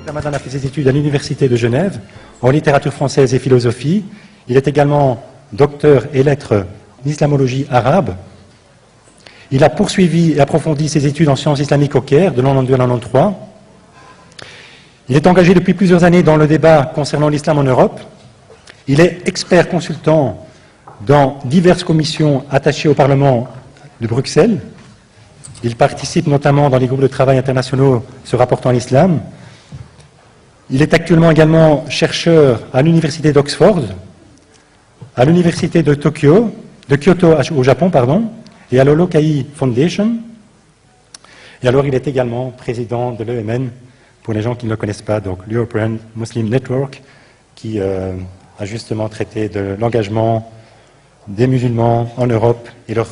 Ramadan a fait ses études à l'Université de Genève en littérature française et philosophie. Il est également docteur et lettres en islamologie arabe. Il a poursuivi et approfondi ses études en sciences islamiques au Caire de 1992 à 1993. Il est engagé depuis plusieurs années dans le débat concernant l'islam en Europe. Il est expert consultant dans diverses commissions attachées au Parlement de Bruxelles. Il participe notamment dans les groupes de travail internationaux se rapportant à l'islam. Il est actuellement également chercheur à l'Université d'Oxford, à l'Université de Kyoto au Japon, et à l'Olokai Foundation. Et alors il est également président de l'EMN, pour les gens qui ne le connaissent pas, donc l'European Muslim Network, qui a justement traité de l'engagement des musulmans en Europe et leur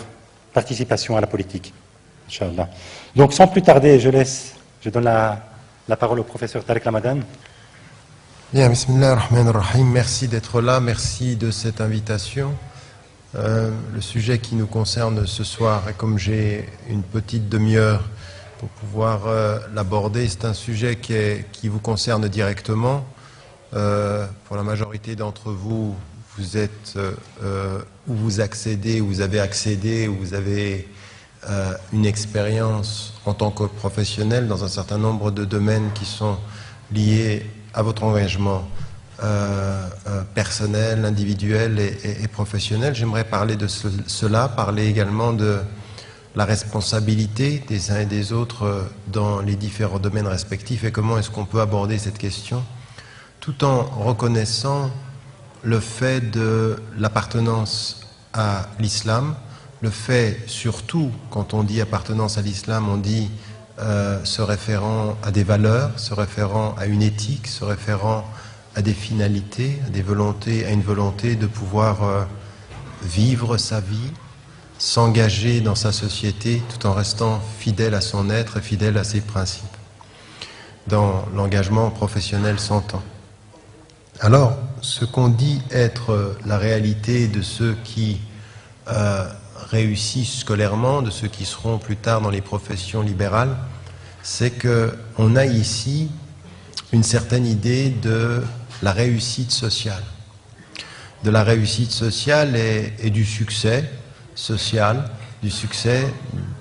participation à la politique. Inch'Allah. Donc sans plus tarder, je donne la parole au professeur Tarek Ramadan. Bien, bismillah ar-Rahman ar-Rahim. Merci d'être là, merci de cette invitation. Le sujet qui nous concerne ce soir, et comme j'ai une petite demi-heure pour pouvoir l'aborder, c'est un sujet qui vous concerne directement. Pour la majorité d'entre vous, vous êtes où vous accédez, où vous avez accédé, où vous avez une expérience en tant que professionnel dans un certain nombre de domaines qui sont liés à votre engagement personnel, individuel et professionnel. J'aimerais parler de cela, parler également de la responsabilité des uns et des autres dans les différents domaines respectifs et comment est-ce qu'on peut aborder cette question tout en reconnaissant le fait de l'appartenance à l'islam, le fait surtout, quand on dit appartenance à l'islam, on dit se référant à des valeurs, se référant à une éthique, se référant à des finalités, à des volontés, à une volonté de pouvoir vivre sa vie, s'engager dans sa société tout en restant fidèle à son être et fidèle à ses principes. Dans l'engagement professionnel s'entend. Alors, ce qu'on dit être la réalité de ceux qui réussissent scolairement, de ceux qui seront plus tard dans les professions libérales, c'est qu'on a ici une certaine idée de la réussite sociale. De la réussite sociale et du succès social, du succès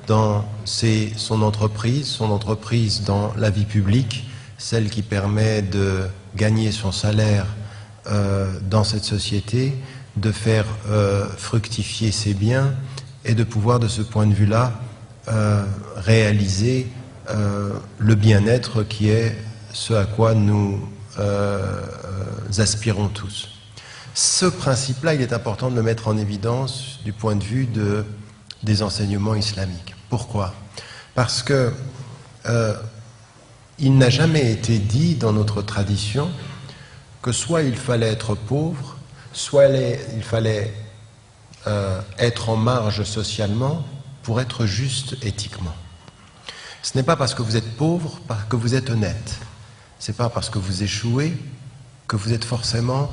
dans son entreprise dans la vie publique, celle qui permet de gagner son salaire dans cette société, de faire fructifier ses biens et de pouvoir de ce point de vue-là réaliser le bien-être qui est ce à quoi nous aspirons tous. Ce principe-là, il est important de le mettre en évidence du point de vue des enseignements islamiques. Pourquoi ? Parce que il n'a jamais été dit dans notre tradition que soit il fallait être pauvre, soit il fallait être en marge socialement pour être juste éthiquement. Ce n'est pas parce que vous êtes pauvre que vous êtes honnête. Ce n'est pas parce que vous échouez que vous êtes forcément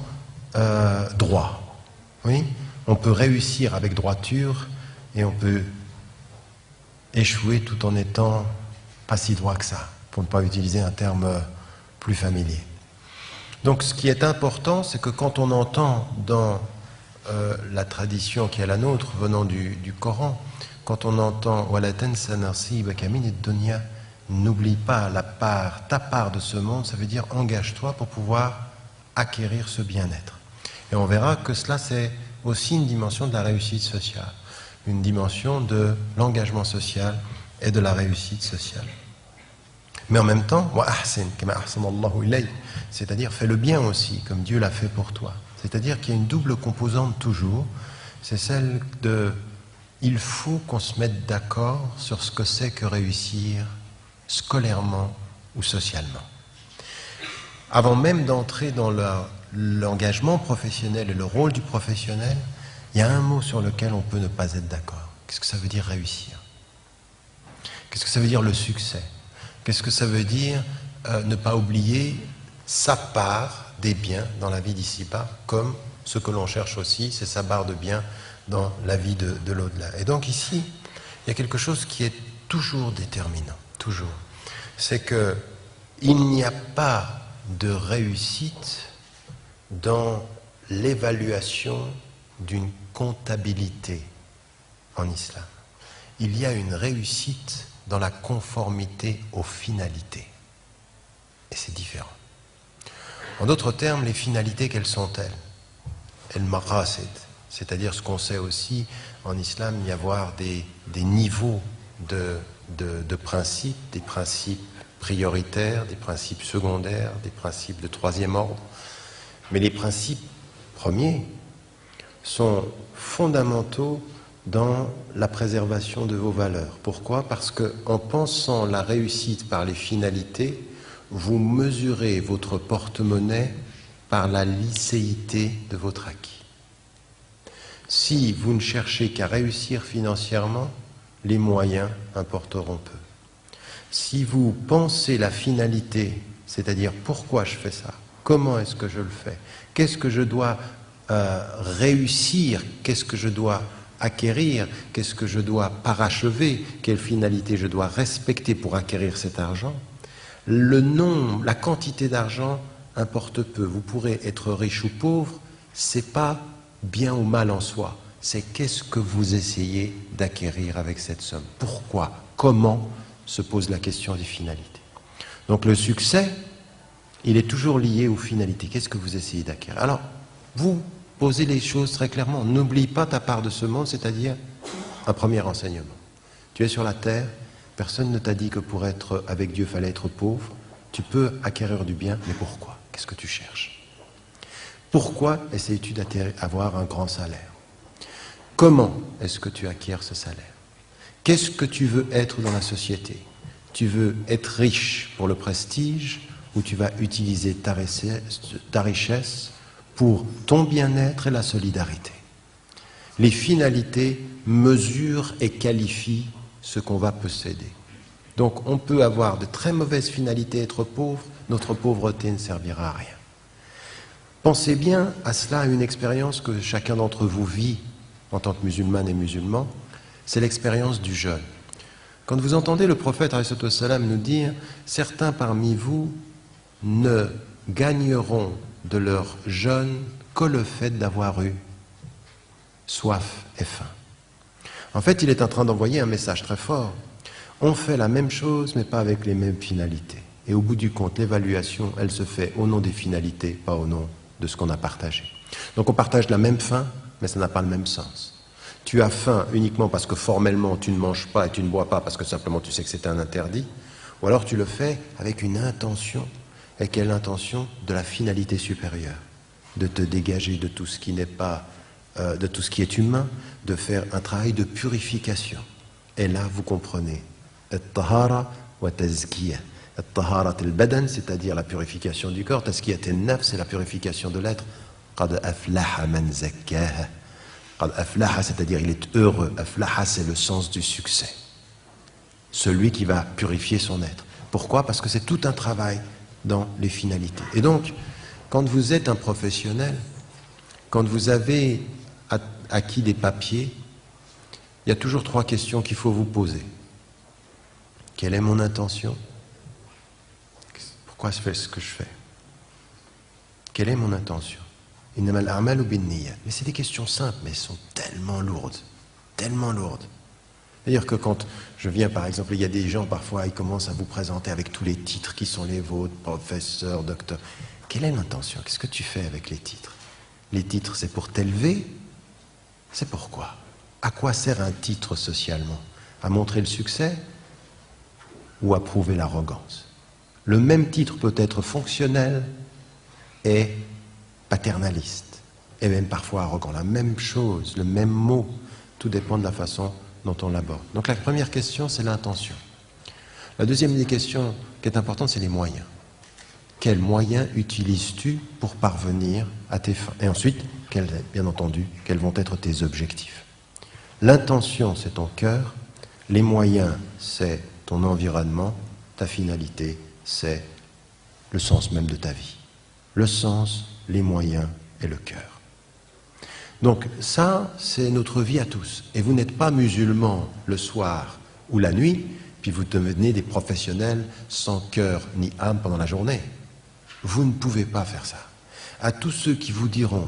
droit. Oui ? On peut réussir avec droiture et on peut échouer tout en étant pas si droit que ça, pour ne pas utiliser un terme plus familier. Donc ce qui est important, c'est que quand on entend dans la tradition qui est la nôtre, venant du Coran, quand on entend « Wala tansa nasibaka minad dunya » n'oublie pas ta part de ce monde, ça veut dire engage-toi pour pouvoir acquérir ce bien-être. Et on verra que cela, c'est aussi une dimension de la réussite sociale, une dimension de l'engagement social et de la réussite sociale. Mais en même temps, wa ahsin kama ahsana Allahu ilayk, c'est-à-dire fais le bien aussi, comme Dieu l'a fait pour toi. C'est-à-dire qu'il y a une double composante toujours, c'est celle de il faut qu'on se mette d'accord sur ce que c'est que réussir scolairement ou socialement. Avant même d'entrer dans l'engagement professionnel et le rôle du professionnel, il y a un mot sur lequel on peut ne pas être d'accord. Qu'est-ce que ça veut dire réussir ? Qu'est-ce que ça veut dire le succès ? Qu'est-ce que ça veut dire ne pas oublier sa part des biens dans la vie d'ici-bas, comme ce que l'on cherche aussi, c'est sa part de biens dans la vie de l'au-delà. Et donc ici, il y a quelque chose qui est toujours déterminant, toujours. C'est que il n'y a pas de réussite dans l'évaluation d'une comptabilité en islam. Il y a une réussite dans la conformité aux finalités. Et c'est différent. En d'autres termes, les finalités, quelles sont-elles? El-Maqasid, c'est-à-dire ce qu'on sait aussi en islam, il y avoir des niveaux de principes, des principes prioritaires, des principes secondaires, des principes de troisième ordre. Mais les principes premiers sont fondamentaux dans la préservation de vos valeurs. Pourquoi? Parce qu'en pensant la réussite par les finalités, vous mesurez votre porte-monnaie par la licéité de votre acquis. Si vous ne cherchez qu'à réussir financièrement, les moyens importeront peu. Si vous pensez la finalité, c'est-à-dire pourquoi je fais ça, comment est-ce que je le fais, qu'est-ce que je dois réussir, qu'est-ce que je dois acquérir, qu'est-ce que je dois parachever, quelle finalité je dois respecter pour acquérir cet argent, le nombre, la quantité d'argent importe peu. Vous pourrez être riche ou pauvre, c'est pas bien ou mal en soi, c'est qu'est-ce que vous essayez d'acquérir avec cette somme. Pourquoi, comment se pose la question des finalités. Donc le succès, il est toujours lié aux finalités. Qu'est-ce que vous essayez d'acquérir? Alors, vous posez les choses très clairement. N'oublie pas ta part de ce monde, c'est-à-dire un premier enseignement. Tu es sur la terre, personne ne t'a dit que pour être avec Dieu, il fallait être pauvre. Tu peux acquérir du bien, mais pourquoi? Qu'est-ce que tu cherches? Pourquoi essayes-tu d'avoir un grand salaire? Comment est-ce que tu acquiers ce salaire? Qu'est-ce que tu veux être dans la société? Tu veux être riche pour le prestige ou tu vas utiliser ta richesse pour ton bien-être et la solidarité? Les finalités mesurent et qualifient ce qu'on va posséder. Donc on peut avoir de très mauvaises finalités, être pauvre, notre pauvreté ne servira à rien. Pensez bien à cela, à une expérience que chacun d'entre vous vit en tant que musulmane et musulman, c'est l'expérience du jeûne. Quand vous entendez le prophète alayhi salam nous dire « Certains parmi vous ne gagneront de leur jeûne que le fait d'avoir eu soif et faim ». En fait, il est en train d'envoyer un message très fort. On fait la même chose, mais pas avec les mêmes finalités. Et au bout du compte, l'évaluation, elle se fait au nom des finalités, pas au nom de ce qu'on a partagé. Donc on partage la même faim, mais ça n'a pas le même sens. Tu as faim uniquement parce que formellement tu ne manges pas et tu ne bois pas parce que simplement tu sais que c'est un interdit, ou alors tu le fais avec une intention. Et quelle l'intention? De la finalité supérieure, de te dégager de tout ce qui n'est pas, de tout ce qui est humain, de faire un travail de purification. Et là, vous comprenez, at-tahara wa tazkiyah. At-tahara al-badan, c'est-à-dire la purification du corps. Tazkiyah al-nafs, c'est la purification de l'être. Qad aflaha man zakkaha. Qad aflaha, c'est-à-dire il est heureux. Aflaha, c'est le sens du succès. Celui qui va purifier son être. Pourquoi? Parce que c'est tout un travail dans les finalités. Et donc, quand vous êtes un professionnel, quand vous avez acquis des papiers, il y a toujours 3 questions qu'il faut vous poser. Quelle est mon intention? Pourquoi je fais ce que je fais? Quelle est mon intention? Innamal a'malu binniyat. Mais c'est des questions simples, mais elles sont tellement lourdes. Tellement lourdes. C'est-à-dire que quand je viens, par exemple, il y a des gens, parfois, ils commencent à vous présenter avec tous les titres qui sont les vôtres, professeur, docteur. Quelle est l'intention? Qu'est-ce que tu fais avec les titres? Les titres, c'est pour t'élever? C'est pourquoi? À quoi sert un titre socialement? À montrer le succès ou à prouver l'arrogance? Le même titre peut être fonctionnel et paternaliste, et même parfois arrogant. La même chose, le même mot, tout dépend de la façon dont on l'aborde. Donc la première question, c'est l'intention. La deuxième des questions qui est importante, c'est les moyens. Quels moyens utilises-tu pour parvenir à tes fins? Et ensuite, bien entendu, quels vont être tes objectifs? L'intention, c'est ton cœur. Les moyens, c'est ton environnement. Ta finalité, c'est le sens même de ta vie. Le sens, les moyens et le cœur. Donc ça, c'est notre vie à tous. Et vous n'êtes pas musulman le soir ou la nuit puis vous devenez des professionnels sans cœur ni âme pendant la journée. Vous ne pouvez pas faire ça. À tous ceux qui vous diront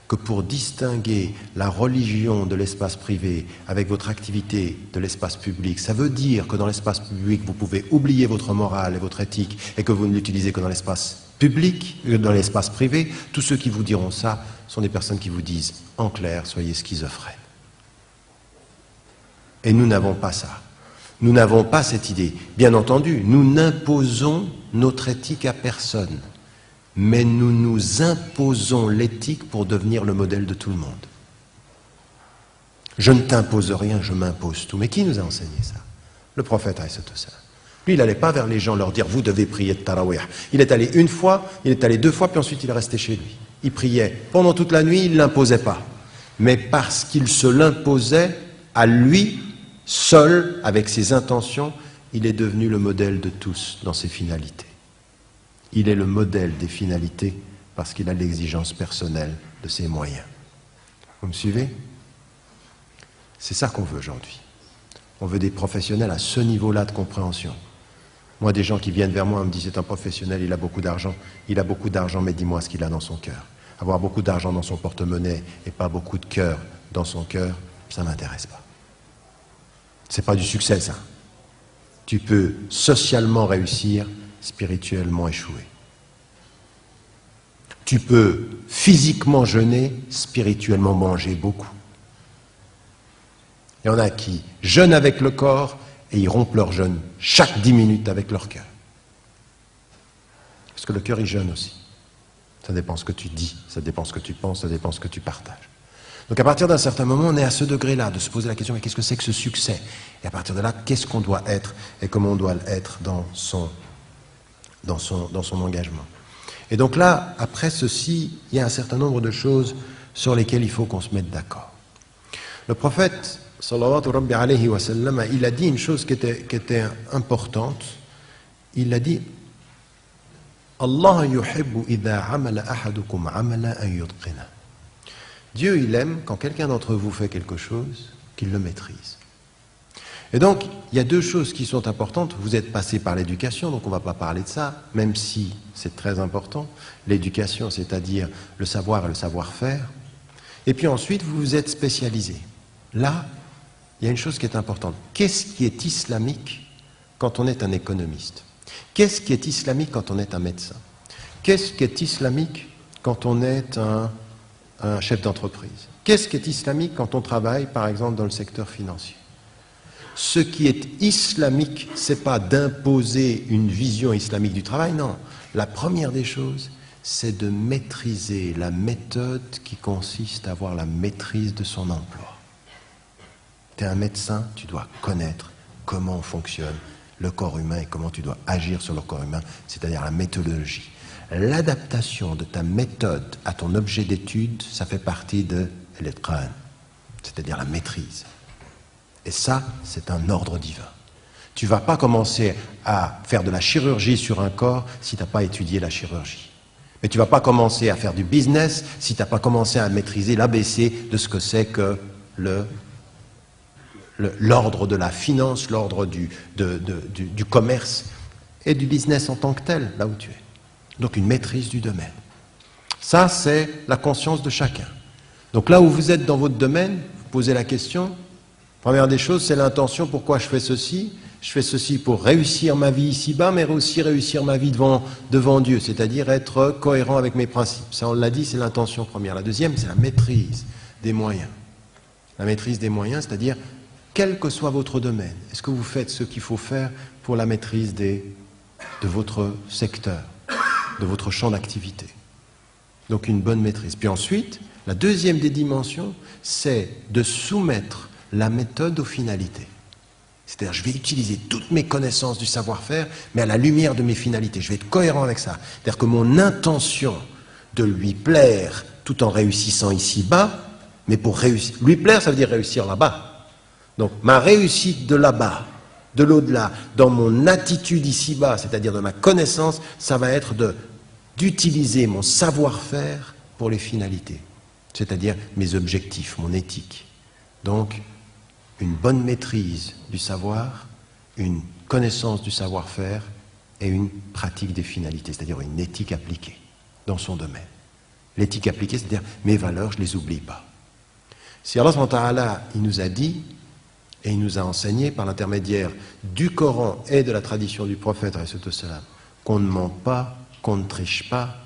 que pour distinguer la religion de l'espace privé avec votre activité de l'espace public, ça veut dire que dans l'espace public, vous pouvez oublier votre morale et votre éthique et que vous ne l'utilisez que dans l'espace public, dans l'espace privé, tous ceux qui vous diront ça sont des personnes qui vous disent, en clair, soyez schizophrènes. Et nous n'avons pas ça. Nous n'avons pas cette idée. Bien entendu, nous n'imposons notre éthique à personne. Mais nous nous imposons l'éthique pour devenir le modèle de tout le monde. Je ne t'impose rien, je m'impose tout. Mais qui nous a enseigné ça? Le prophète alayhi salam. Lui, il n'allait pas vers les gens leur dire, vous devez prier de tarawih. Il est allé une fois, il est allé deux fois, puis ensuite il est resté chez lui. Il priait. Pendant toute la nuit, il ne l'imposait pas. Mais parce qu'il se l'imposait à lui, seul, avec ses intentions, il est devenu le modèle de tous dans ses finalités. Il est le modèle des finalités parce qu'il a l'exigence personnelle de ses moyens. Vous me suivez? C'est ça qu'on veut aujourd'hui. On veut des professionnels à ce niveau-là de compréhension. Moi, des gens qui viennent vers moi me disent, c'est un professionnel, il a beaucoup d'argent, mais dis-moi ce qu'il a dans son cœur. Avoir beaucoup d'argent dans son porte-monnaie et pas beaucoup de cœur dans son cœur, ça ne m'intéresse pas. C'est pas du succès, ça. Tu peux socialement réussir, spirituellement échouer. Tu peux physiquement jeûner, spirituellement manger beaucoup. Il y en a qui jeûnent avec le corps et ils rompent leur jeûne chaque 10 minutes avec leur cœur. Parce que le cœur, il jeûne aussi. Ça dépend ce que tu dis, ça dépend ce que tu penses, ça dépend ce que tu partages. Donc à partir d'un certain moment, on est à ce degré-là de se poser la question, mais qu'est-ce que c'est que ce succès? Et à partir de là, qu'est-ce qu'on doit être et comment on doit l'être dans son engagement. Et donc là, après ceci, il y a un certain nombre de choses sur lesquelles il faut qu'on se mette d'accord. Le prophète, sallallahu alayhi wa sallam, il a dit une chose qui était importante. Il a dit, Allah yuhibbu idha amala ahadukum amala an yutqina. Dieu, il aime quand quelqu'un d'entre vous fait quelque chose, qu'il le maîtrise. Et donc, il y a deux choses qui sont importantes. Vous êtes passé par l'éducation, donc on ne va pas parler de ça, même si c'est très important. L'éducation, c'est-à-dire le savoir et le savoir-faire. Et puis ensuite, vous vous êtes spécialisé. Là, il y a une chose qui est importante. Qu'est-ce qui est islamique quand on est un économiste? Qu'est-ce qui est islamique quand on est un médecin? Qu'est-ce qui est islamique quand on est un chef d'entreprise? Qu'est-ce qui est islamique quand on travaille, par exemple, dans le secteur financier? Ce qui est islamique, ce n'est pas d'imposer une vision islamique du travail, non. La première des choses, c'est de maîtriser la méthode qui consiste à avoir la maîtrise de son emploi. Tu es un médecin, tu dois connaître comment fonctionne le corps humain et comment tu dois agir sur le corps humain, c'est-à-dire la méthodologie. L'adaptation de ta méthode à ton objet d'étude, ça fait partie de l'itqan, c'est-à-dire la maîtrise. Et ça, c'est un ordre divin. Tu ne vas pas commencer à faire de la chirurgie sur un corps si tu n'as pas étudié la chirurgie. Mais tu ne vas pas commencer à faire du business si tu n'as pas commencé à maîtriser l'ABC de ce que c'est que l'ordre de la finance, l'ordre du commerce et du business en tant que tel, là où tu es. Donc une maîtrise du domaine. Ça, c'est la conscience de chacun. Donc là où vous êtes dans votre domaine, vous posez la question. Première des choses, c'est l'intention. Pourquoi je fais ceci? Je fais ceci pour réussir ma vie ici-bas, mais aussi réussir ma vie devant Dieu, c'est-à-dire être cohérent avec mes principes. Ça, on l'a dit, c'est l'intention première. La deuxième, c'est la maîtrise des moyens. La maîtrise des moyens, c'est-à-dire, quel que soit votre domaine, est-ce que vous faites ce qu'il faut faire pour la maîtrise de votre secteur, de votre champ d'activité? Donc une bonne maîtrise. Puis ensuite, la deuxième des dimensions, c'est de soumettre la méthode aux finalités. C'est-à-dire, je vais utiliser toutes mes connaissances du savoir-faire, mais à la lumière de mes finalités. Je vais être cohérent avec ça. C'est-à-dire que mon intention de lui plaire tout en réussissant ici-bas, mais pour réussir. Lui plaire, ça veut dire réussir là-bas. Donc, ma réussite de là-bas, de l'au-delà, dans mon attitude ici-bas, c'est-à-dire de ma connaissance, ça va être d'utiliser mon savoir-faire pour les finalités. C'est-à-dire mes objectifs, mon éthique. Donc, une bonne maîtrise du savoir une connaissance du savoir-faire et une pratique des finalités, c'est-à-dire une éthique appliquée dans son domaine. L'éthique appliquée, c'est-à-dire mes valeurs, je ne les oublie pas. Si Allah subhanahu wa ta'ala, il nous a dit et il nous a enseigné par l'intermédiaire du Coran et de la tradition du prophète qu'on ne ment pas, qu'on ne triche pas,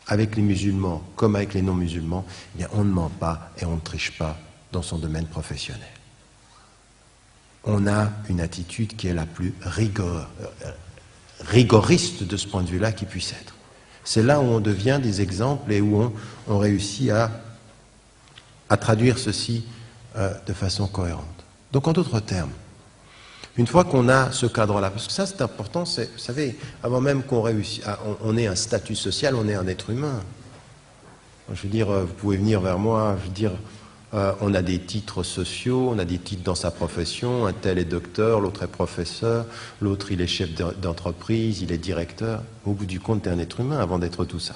avec les musulmans comme avec les non-musulmans, eh bien on ne ment pas et on ne triche pas dans son domaine professionnel. On a une attitude qui est la plus rigoriste de ce point de vue-là qui puisse être. C'est là où on devient des exemples et où on réussit à traduire ceci de façon cohérente. Donc en d'autres termes, une fois qu'on a ce cadre-là, parce que ça c'est important, vous savez, avant même qu'on réussisse, on ait un statut social, on est un être humain. Je veux dire, vous pouvez venir vers moi, je veux dire, on a des titres sociaux, on a des titres dans sa profession, un tel est docteur, l'autre est professeur, l'autre il est chef d'entreprise, il est directeur. Au bout du compte, tu es un être humain avant d'être tout ça.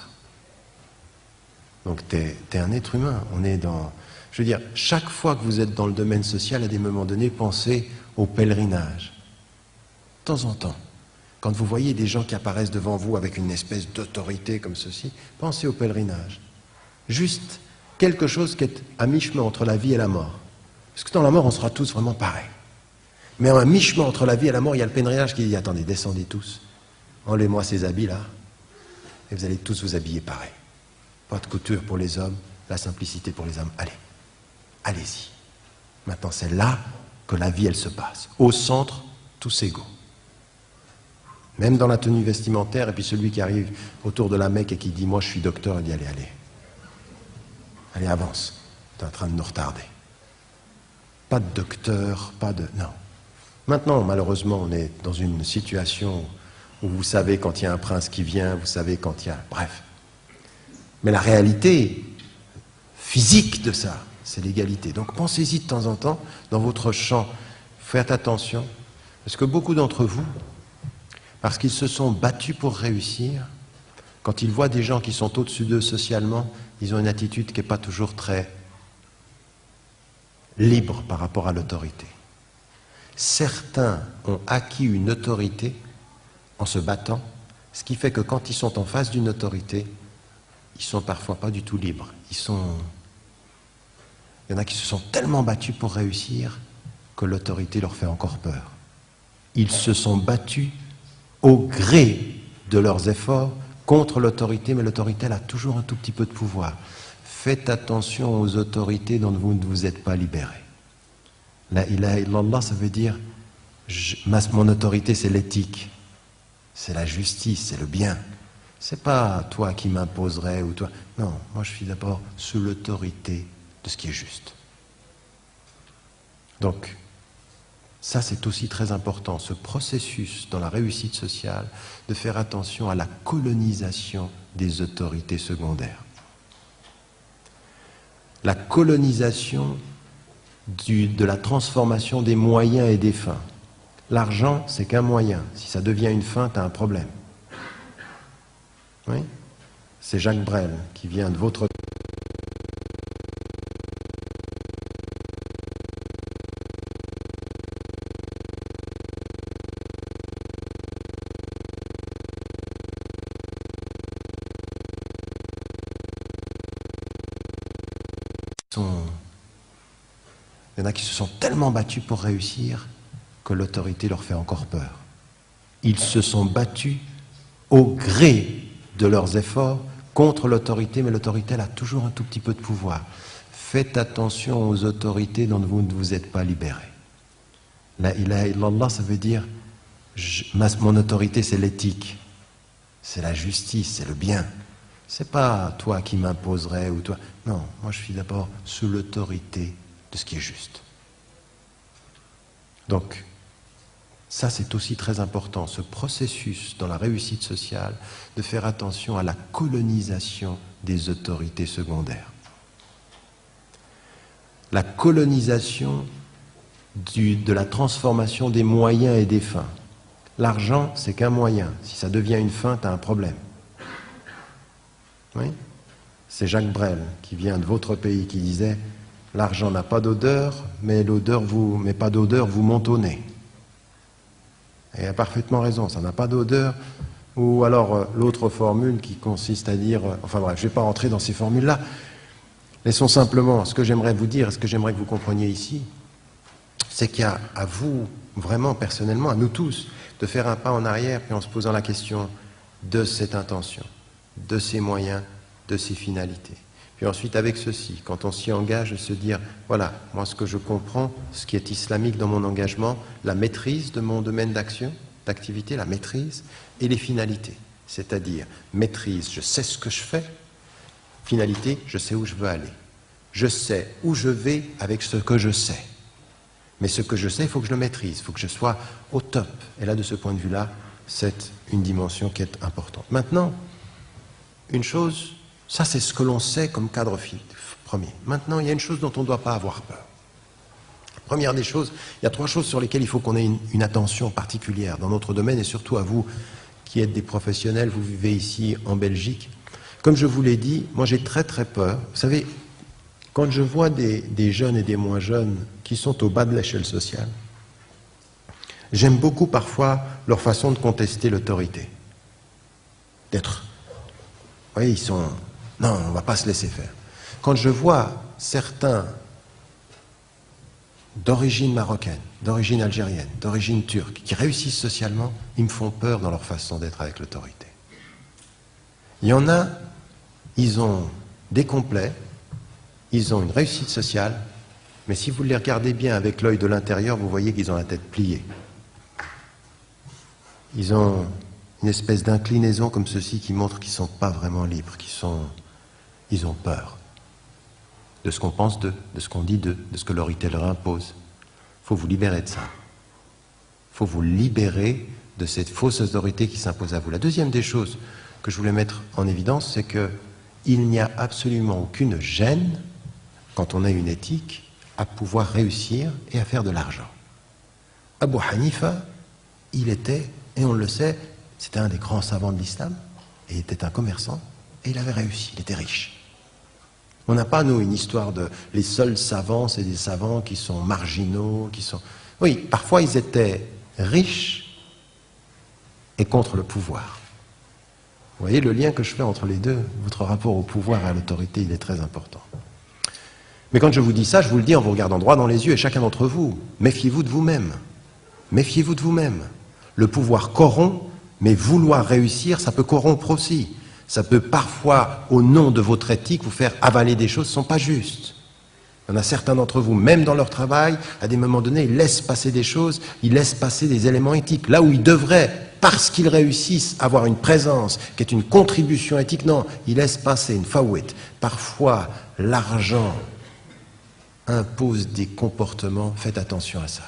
Donc tu es un être humain, on est dans... Je veux dire, chaque fois que vous êtes dans le domaine social, à des moments donnés, pensez au pèlerinage. De temps en temps, quand vous voyez des gens qui apparaissent devant vous avec une espèce d'autorité comme ceci, pensez au pèlerinage. Juste quelque chose qui est à mi-chemin entre la vie et la mort. Parce que dans la mort, on sera tous vraiment pareils. Mais à mi-chemin entre la vie et la mort, il y a le pèlerinage qui dit, attendez, descendez tous, enlevez-moi ces habits-là, et vous allez tous vous habiller pareil. Pas de couture pour les hommes, la simplicité pour les hommes. Allez, allez-y. Maintenant, c'est là que la vie, elle se passe. Au centre, tous égaux. Même dans la tenue vestimentaire, et puis celui qui arrive autour de la Mecque et qui dit, moi je suis docteur, il dit, allez, allez. Allez, avance. Tu es en train de nous retarder. Pas de docteur, pas de... Non. Maintenant, malheureusement, on est dans une situation où vous savez quand il y a un prince qui vient, vous savez quand il y a... Bref. Mais la réalité physique de ça, c'est l'égalité. Donc pensez-y de temps en temps, dans votre champ, faites attention, parce que beaucoup d'entre vous, parce qu'ils se sont battus pour réussir, quand ils voient des gens qui sont au-dessus d'eux socialement, ils ont une attitude qui n'est pas toujours très libre par rapport à l'autorité. Certains ont acquis une autorité en se battant, ce qui fait que quand ils sont en face d'une autorité, ils sont parfois pas du tout libres. Il y en a qui se sont tellement battus pour réussir que l'autorité leur fait encore peur. Ils se sont battus au gré de leurs efforts contre l'autorité, mais l'autorité, elle a toujours un tout petit peu de pouvoir. Faites attention aux autorités dont vous ne vous êtes pas libérés. La ilaha illallah, ça veut dire mon autorité, c'est l'éthique, c'est la justice, c'est le bien. C'est pas toi qui m'imposerais ou toi. Non, moi je suis d'abord sous l'autorité de ce qui est juste. Donc, ça c'est aussi très important, ce processus dans la réussite sociale, de faire attention à la colonisation des autorités secondaires. La colonisation de la transformation des moyens et des fins. L'argent, c'est qu'un moyen. Si ça devient une fin, tu as un problème. Oui, c'est Jacques Brel qui vient de votre... Il y en a qui se sont tellement battus pour réussir que l'autorité leur fait encore peur. Ils se sont battus au gré de leurs efforts contre l'autorité, mais l'autorité, elle a toujours un tout petit peu de pouvoir. Faites attention aux autorités dont vous ne vous êtes pas libérés. La ilaha illallah, ça veut dire mon autorité, c'est l'éthique, c'est la justice, c'est le bien. C'est pas toi qui m'imposerais ou toi. Non, moi je suis d'abord sous l'autorité de ce qui est juste. Donc, ça c'est aussi très important, ce processus dans la réussite sociale, de faire attention à la colonisation des autorités secondaires. La colonisation de la transformation des moyens et des fins. L'argent, c'est qu'un moyen. Si ça devient une fin, tu as un problème. Oui, c'est Jacques Brel qui vient de votre pays qui disait l'argent n'a pas d'odeur, mais pas d'odeur vous monte au nez. Et elle a parfaitement raison, ça n'a pas d'odeur. Ou alors l'autre formule qui consiste à dire, enfin bref, je ne vais pas rentrer dans ces formules-là. Laissons simplement, ce que j'aimerais vous dire, ce que j'aimerais que vous compreniez ici, c'est qu'il y a à vous, vraiment personnellement, à nous tous, de faire un pas en arrière, puis en se posant la question de cette intention, de ces moyens, de ces finalités. Puis ensuite, avec ceci, quand on s'y engage, de se dire, voilà, moi ce que je comprends, ce qui est islamique dans mon engagement, la maîtrise de mon domaine d'action, d'activité, la maîtrise, et les finalités. C'est-à-dire, maîtrise, je sais ce que je fais, finalité, je sais où je veux aller. Je sais où je vais avec ce que je sais. Mais ce que je sais, il faut que je le maîtrise, il faut que je sois au top. Et là, de ce point de vue-là, c'est une dimension qui est importante. Maintenant, une chose, ça c'est ce que l'on sait comme cadre premier. Maintenant, il y a une chose dont on ne doit pas avoir peur. Première des choses, il y a 3 choses sur lesquelles il faut qu'on ait une attention particulière dans notre domaine et surtout à vous qui êtes des professionnels, vous vivez ici en Belgique. Comme je vous l'ai dit, moi j'ai très très peur. Vous savez, quand je vois des jeunes et des moins jeunes qui sont au bas de l'échelle sociale, j'aime beaucoup parfois leur façon de contester l'autorité. D'être, vous voyez, ils sont, non, on ne va pas se laisser faire. Quand je vois certains d'origine marocaine, d'origine algérienne, d'origine turque, qui réussissent socialement, ils me font peur dans leur façon d'être avec l'autorité. Il y en a, ils ont des complets, ils ont une réussite sociale, mais si vous les regardez bien avec l'œil de l'intérieur, vous voyez qu'ils ont la tête pliée. Ils ont une espèce d'inclinaison comme ceci qui montre qu'ils ne sont pas vraiment libres, ils ont peur de ce qu'on pense d'eux, de ce qu'on dit d'eux, de ce que l'autorité leur impose. Il faut vous libérer de ça. Il faut vous libérer de cette fausse autorité qui s'impose à vous. La deuxième des choses que je voulais mettre en évidence, c'est qu'il n'y a absolument aucune gêne, quand on a une éthique, à pouvoir réussir et à faire de l'argent. Abu Hanifa, il était, et on le sait, c'était un des grands savants de l'islam, et il était un commerçant, et il avait réussi, il était riche. On n'a pas, nous, une histoire de les seuls savants, c'est des savants qui sont marginaux, qui sont... Oui, parfois ils étaient riches et contre le pouvoir. Vous voyez le lien que je fais entre les deux, votre rapport au pouvoir et à l'autorité, il est très important. Mais quand je vous dis ça, je vous le dis en vous regardant droit dans les yeux, et chacun d'entre vous, méfiez-vous de vous-même. Méfiez-vous de vous-même. Le pouvoir corrompt, mais vouloir réussir, ça peut corrompre aussi. Ça peut parfois, au nom de votre éthique, vous faire avaler des choses qui ne sont pas justes. Il y en a certains d'entre vous, même dans leur travail, à des moments donnés, ils laissent passer des choses, ils laissent passer des éléments éthiques. Là où ils devraient, parce qu'ils réussissent, avoir une présence qui est une contribution éthique, non, ils laissent passer une fawit. Parfois, l'argent impose des comportements, faites attention à ça.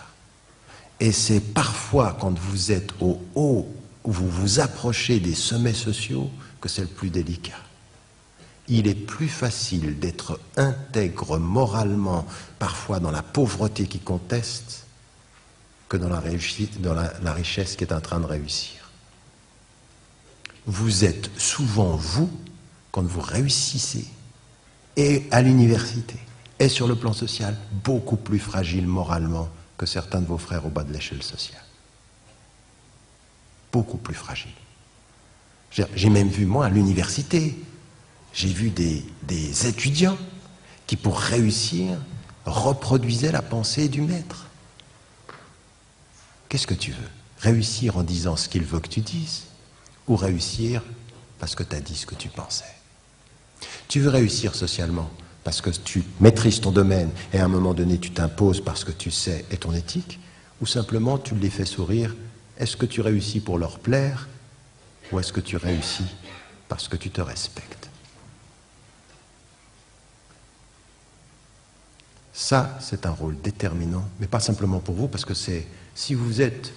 Et c'est parfois, quand vous êtes au haut, où vous vous approchez des sommets sociaux, que c'est le plus délicat. Il est plus facile d'être intègre moralement, parfois dans la pauvreté qui conteste, que dans la réussite, dans la richesse qui est en train de réussir. Vous êtes souvent, vous, quand vous réussissez, et à l'université, et sur le plan social, beaucoup plus fragile moralement que certains de vos frères au bas de l'échelle sociale. Beaucoup plus fragile. J'ai même vu, moi, à l'université, j'ai vu des étudiants qui, pour réussir, reproduisaient la pensée du maître. Qu'est-ce que tu veux? Réussir en disant ce qu'il veut que tu dises, ou réussir parce que tu as dit ce que tu pensais? Tu veux réussir socialement parce que tu maîtrises ton domaine et à un moment donné tu t'imposes parce que tu sais et ton éthique, ou simplement tu les fais sourire? Est-ce que tu réussis pour leur plaire? Ou est-ce que tu réussis parce que tu te respectes? Ça, c'est un rôle déterminant, mais pas simplement pour vous, parce que c'est, si vous êtes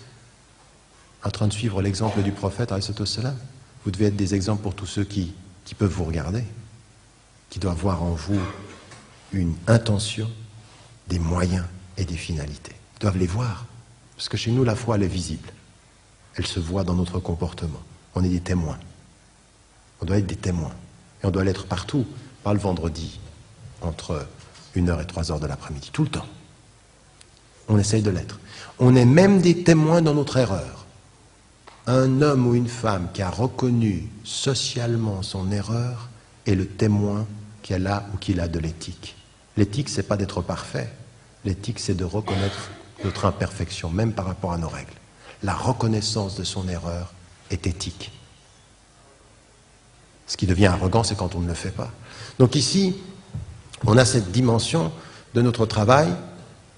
en train de suivre l'exemple du prophète, vous devez être des exemples pour tous ceux qui peuvent vous regarder, qui doivent voir en vous une intention, des moyens et des finalités. Ils doivent les voir, parce que chez nous, la foi, elle est visible. Elle se voit dans notre comportement. On est des témoins. On doit être des témoins. Et on doit l'être partout, pas le vendredi, entre 1h et 3h de l'après-midi, tout le temps. On essaye de l'être. On est même des témoins dans notre erreur. Un homme ou une femme qui a reconnu socialement son erreur est le témoin qu'elle a ou qu'il a de l'éthique. L'éthique, c'est pas d'être parfait. L'éthique, c'est de reconnaître notre imperfection, même par rapport à nos règles. La reconnaissance de son erreur est éthique. Ce qui devient arrogant, c'est quand on ne le fait pas. Donc ici, on a cette dimension de notre travail.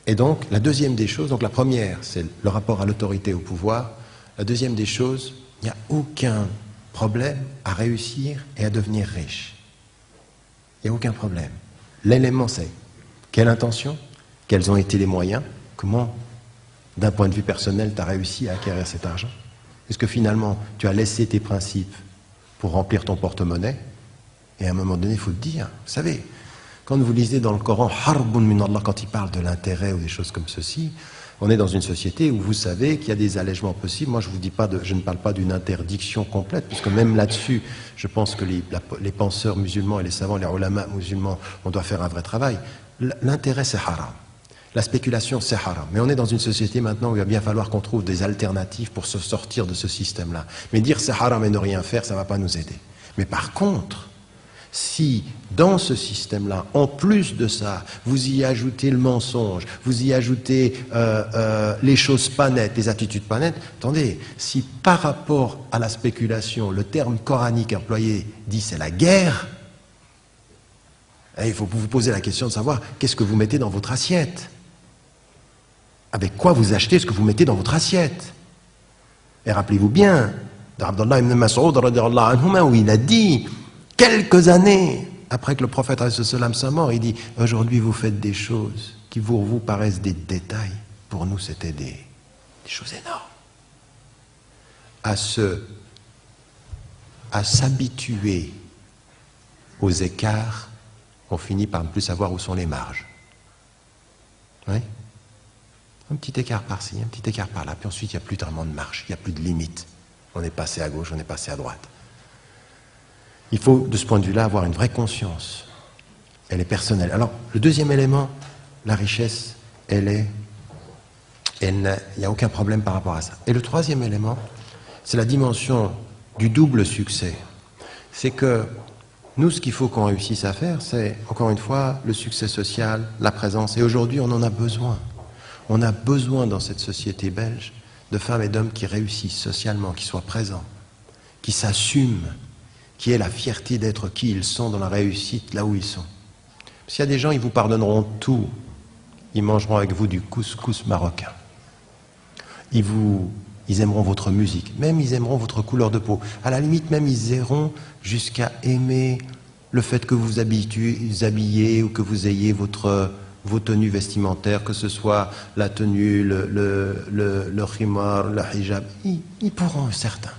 Et donc, la deuxième des choses, donc la première, c'est le rapport à l'autorité et au pouvoir. La deuxième des choses, il n'y a aucun problème à réussir et à devenir riche. Il n'y a aucun problème. L'élément, c'est quelle intention, quels ont été les moyens, comment, d'un point de vue personnel, tu as réussi à acquérir cet argent. Est-ce que finalement, tu as laissé tes principes pour remplir ton porte-monnaie? Et à un moment donné, il faut te dire, vous savez, quand vous lisez dans le Coran, Harbun min Allah, quand il parle de l'intérêt ou des choses comme ceci, on est dans une société où vous savez qu'il y a des allègements possibles. Moi, je ne parle pas d'une interdiction complète, puisque même là-dessus, je pense que les penseurs musulmans et les savants, les ulama musulmans, on doit faire un vrai travail. L'intérêt, c'est haram. La spéculation, c'est haram. Mais on est dans une société maintenant où il va bien falloir qu'on trouve des alternatives pour se sortir de ce système-là. Mais dire c'est haram et ne rien faire, ça ne va pas nous aider. Mais par contre, si dans ce système-là, en plus de ça, vous y ajoutez le mensonge, vous y ajoutez les choses pas nettes, les attitudes pas nettes, attendez, si par rapport à la spéculation, le terme coranique employé dit c'est la guerre, il faut vous poser la question de savoir qu'est-ce que vous mettez dans votre assiette. Avec quoi vous achetez ce que vous mettez dans votre assiette. Et rappelez-vous bien d'Abdallah ibn Mas'ud où il a dit, quelques années après que le prophète soit mort, il dit « Aujourd'hui, vous faites des choses qui pour vous paraissent des détails. Pour nous, c'était des choses énormes. » À s'habituer aux écarts, on finit par ne plus savoir où sont les marges. Oui ? Un petit écart par-ci, un petit écart par-là, puis ensuite, il n'y a plus vraiment de marge, il n'y a plus de limite. On est passé à gauche, on est passé à droite. Il faut, de ce point de vue-là, avoir une vraie conscience. Elle est personnelle. Alors, le deuxième élément, la richesse, il n'y a aucun problème par rapport à ça. Et le troisième élément, c'est la dimension du double succès. C'est que nous, ce qu'il faut qu'on réussisse à faire, c'est, encore une fois, le succès social, la présence. Et aujourd'hui, on en a besoin. On a besoin, dans cette société belge, de femmes et d'hommes qui réussissent socialement, qui soient présents, qui s'assument, qui aient la fierté d'être qui ils sont dans la réussite, là où ils sont. S'il y a des gens, ils vous pardonneront tout. Ils mangeront avec vous du couscous marocain. Ils aimeront votre musique. Même ils aimeront votre couleur de peau. À la limite, même ils iront jusqu'à aimer le fait que vous vous habillez ou que vous ayez vos tenues vestimentaires, que ce soit la tenue, le khimar, le hijab. Ils pourront, certains.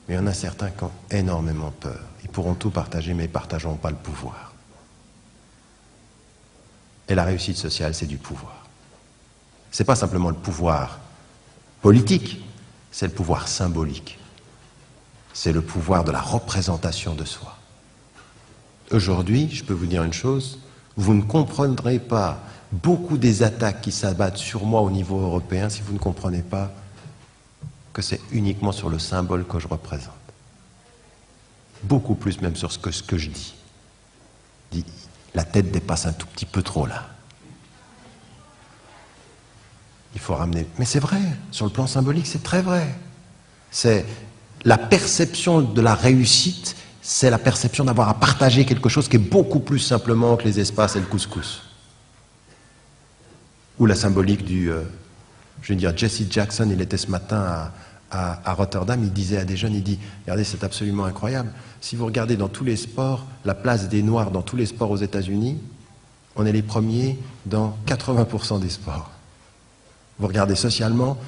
Mais il y en a certains qui ont énormément peur. Ils pourront tout partager, mais ils ne partageront pas le pouvoir. Et la réussite sociale, c'est du pouvoir. Ce n'est pas simplement le pouvoir politique, c'est le pouvoir symbolique. C'est le pouvoir de la représentation de soi. Aujourd'hui, je peux vous dire une chose, vous ne comprendrez pas beaucoup des attaques qui s'abattent sur moi au niveau européen si vous ne comprenez pas que c'est uniquement sur le symbole que je représente. Beaucoup plus même sur ce que je dis. La tête dépasse un tout petit peu trop là. Il faut ramener... Mais c'est vrai, sur le plan symbolique, c'est très vrai. C'est la perception de la réussite, c'est la perception d'avoir à partager quelque chose qui est beaucoup plus simplement que les espaces et le couscous. Ou la symbolique du... je veux dire, Jesse Jackson, il était ce matin à Rotterdam, il disait à des jeunes, il dit, regardez, c'est absolument incroyable. Si vous regardez dans tous les sports, la place des Noirs dans tous les sports aux États-Unis, on est les premiers dans 80% des sports. Vous regardez socialement,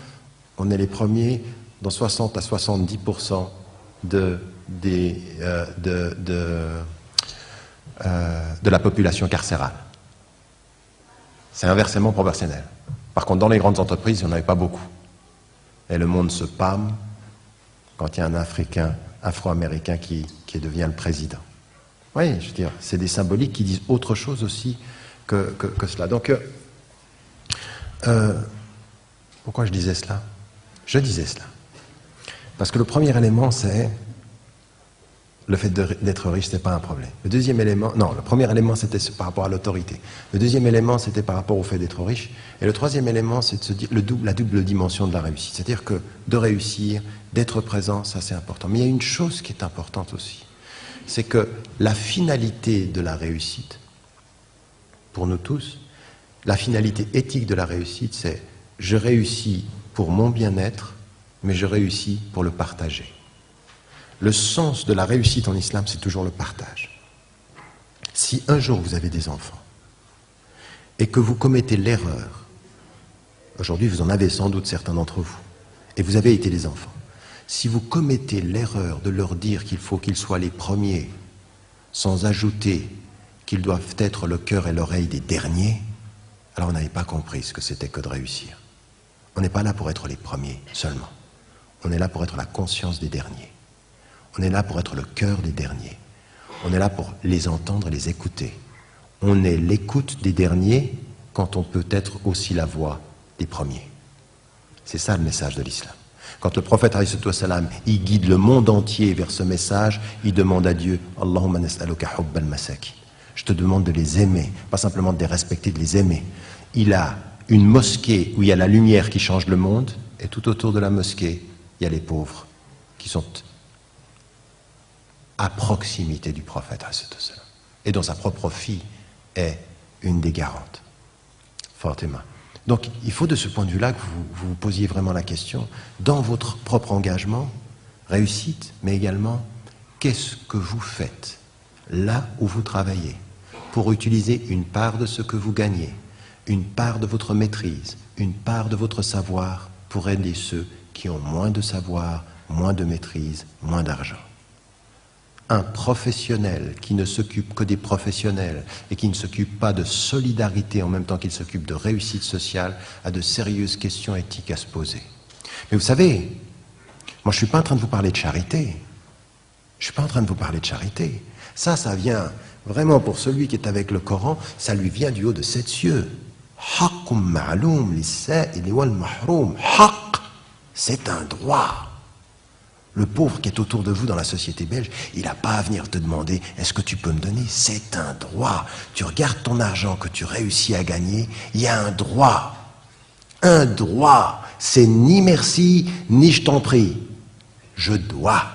on est les premiers dans 60 à 70% de la population carcérale. C'est inversement proportionnel. Par contre, dans les grandes entreprises, il n'y en avait pas beaucoup. Et le monde se pâme quand il y a un Africain, Afro-Américain qui devient le président. Oui, je veux dire, c'est des symboliques qui disent autre chose aussi que cela. Donc, pourquoi je disais cela? Je disais cela Parce que le premier élément, c'est le fait d'être riche, ce n'est pas un problème. Le deuxième élément, non, le premier élément, c'était par rapport à l'autorité. Le deuxième élément, c'était par rapport au fait d'être riche. Et le troisième élément, c'est de se dire la double dimension de la réussite. C'est-à-dire que de réussir, d'être présent, ça c'est important. Mais il y a une chose qui est importante aussi. C'est que la finalité de la réussite, pour nous tous, la finalité éthique de la réussite, c'est je réussis pour mon bien-être, mais je réussis pour le partager. Le sens de la réussite en islam, c'est toujours le partage. Si un jour vous avez des enfants et que vous commettez l'erreur, aujourd'hui vous en avez sans doute certains d'entre vous, et vous avez été des enfants, si vous commettez l'erreur de leur dire qu'il faut qu'ils soient les premiers, sans ajouter qu'ils doivent être le cœur et l'oreille des derniers, alors vous n'avez pas compris ce que c'était que de réussir. On n'est pas là pour être les premiers seulement. On est là pour être la conscience des derniers. On est là pour être le cœur des derniers. On est là pour les entendre et les écouter. On est l'écoute des derniers quand on peut être aussi la voix des premiers. C'est ça le message de l'islam. Quand le prophète alayhi salam, il guide le monde entier vers ce message, il demande à Dieu « Allahumma nas'aluka hubbal masakin » je te demande de les aimer, pas simplement de les respecter, de les aimer. Il a une mosquée où il y a la lumière qui change le monde, et tout autour de la mosquée, il y a les pauvres qui sont à proximité du prophète, et dont sa propre fille est une des garantes, Fatima. Donc il faut de ce point de vue-là que vous vous posiez vraiment la question, dans votre propre engagement, réussite, mais également, qu'est-ce que vous faites là où vous travaillez pour utiliser une part de ce que vous gagnez, une part de votre maîtrise, une part de votre savoir pour aider ceux qui ont moins de savoir, moins de maîtrise, moins d'argent. Un professionnel qui ne s'occupe que des professionnels et qui ne s'occupe pas de solidarité en même temps qu'il s'occupe de réussite sociale a de sérieuses questions éthiques à se poser. Mais vous savez, moi je ne suis pas en train de vous parler de charité. Je ne suis pas en train de vous parler de charité. Ça vient vraiment pour celui qui est avec le Coran, ça lui vient du haut de 7 cieux. Haqqum ma'loum lis-sa'ili wal mahroum. Haqq, c'est un droit. Le pauvre qui est autour de vous dans la société belge, il n'a pas à venir te demander « Est-ce que tu peux me donner ?» C'est un droit. Tu regardes ton argent que tu réussis à gagner, il y a un droit. Un droit. C'est ni merci, ni je t'en prie. Je dois.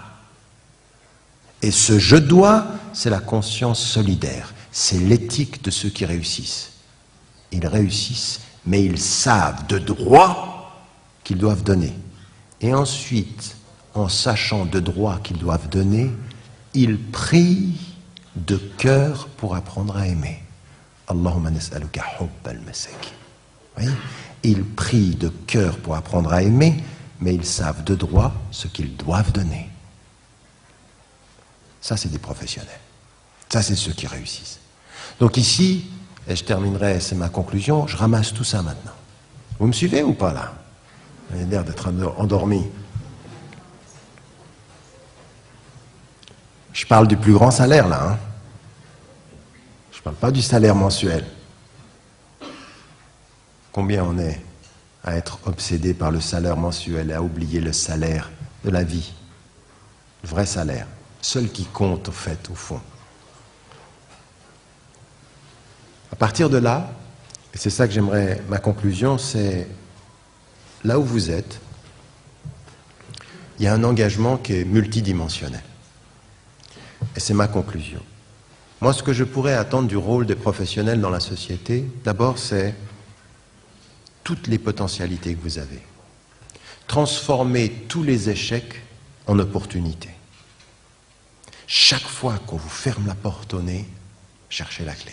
Et ce « je dois », c'est la conscience solidaire. C'est l'éthique de ceux qui réussissent. Ils réussissent, mais ils savent de droit qu'ils doivent donner. Et ensuite, en sachant de droit qu'ils doivent donner, ils prient de cœur pour apprendre à aimer. Allahumma nas'aluka hubbal masakin. Ils prient de cœur pour apprendre à aimer, mais ils savent de droit ce qu'ils doivent donner. Ça, c'est des professionnels. Ça, c'est ceux qui réussissent. Donc ici, et je terminerai, c'est ma conclusion, je ramasse tout ça maintenant. Vous me suivez ou pas là? Vous avez l'air d'être endormi. Je parle du plus grand salaire, là. Hein. Je ne parle pas du salaire mensuel. Combien on est à être obsédé par le salaire mensuel et à oublier le salaire de la vie, le vrai salaire, seul qui compte, au fait, au fond. À partir de là, et c'est ça que j'aimerais, ma conclusion, c'est là où vous êtes, il y a un engagement qui est multidimensionnel. Et c'est ma conclusion. Moi, ce que je pourrais attendre du rôle des professionnels dans la société, d'abord, c'est toutes les potentialités que vous avez. Transformer tous les échecs en opportunités. Chaque fois qu'on vous ferme la porte au nez, cherchez la clé.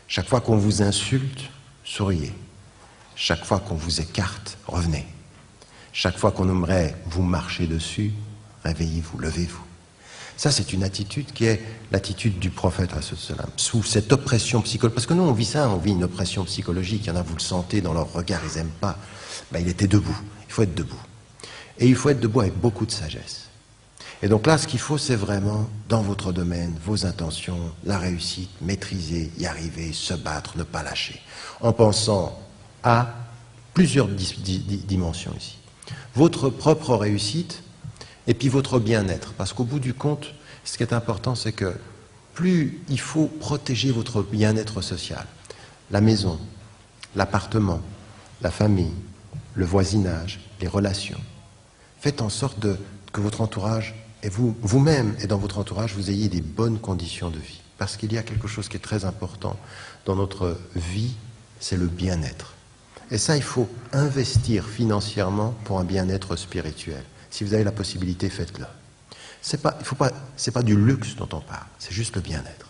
Chaque fois qu'on vous insulte, souriez. Chaque fois qu'on vous écarte, revenez. Chaque fois qu'on aimerait vous marcher dessus, réveillez-vous, levez-vous. Ça, c'est une attitude qui est l'attitude du prophète, sous cette oppression psychologique. Parce que nous, on vit ça, on vit une oppression psychologique. Il y en a, vous le sentez dans leur regard, ils n'aiment pas. Ben, il était debout. Il faut être debout. Et il faut être debout avec beaucoup de sagesse. Et donc là, ce qu'il faut, c'est vraiment, dans votre domaine, vos intentions, la réussite, maîtriser, y arriver, se battre, ne pas lâcher. En pensant à plusieurs dimensions ici. Votre propre réussite, Et puis votre bien-être, parce qu'au bout du compte, ce qui est important, c'est que plus il faut protéger votre bien-être social, la maison, l'appartement, la famille, le voisinage, les relations. Faites en sorte que votre entourage, et vous-même et dans votre entourage, vous ayez des bonnes conditions de vie. Parce qu'il y a quelque chose qui est très important dans notre vie, c'est le bien-être. Et ça, il faut investir financièrement pour un bien-être spirituel. Si vous avez la possibilité, faites-le. C'est pas du luxe dont on parle, c'est juste le bien-être.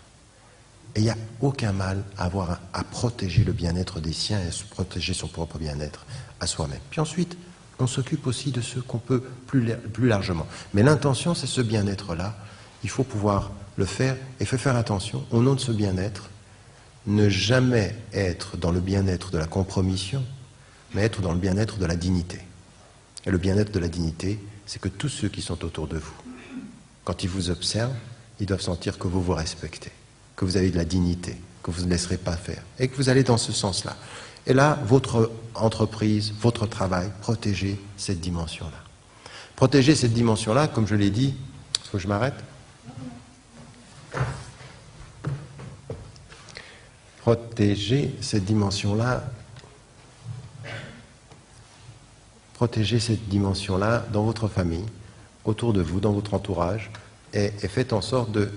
Et il n'y a aucun mal à protéger le bien-être des siens et à se protéger son propre bien-être à soi-même. Puis ensuite, on s'occupe aussi de ceux qu'on peut plus largement. Mais l'intention, c'est ce bien-être-là. Il faut pouvoir le faire et faut faire attention, au nom de ce bien-être, ne jamais être dans le bien-être de la compromission, mais être dans le bien-être de la dignité. Et le bien-être de la dignité, c'est que tous ceux qui sont autour de vous, quand ils vous observent, ils doivent sentir que vous vous respectez, que vous avez de la dignité, que vous ne laisserez pas faire, et que vous allez dans ce sens-là. Et là, votre entreprise, votre travail, protégez cette dimension-là. Protégez cette dimension-là, comme je l'ai dit, est-ce que je m'arrête ? Protégez cette dimension-là. Protégez cette dimension-là dans votre famille, autour de vous, dans votre entourage, et faites en sorte de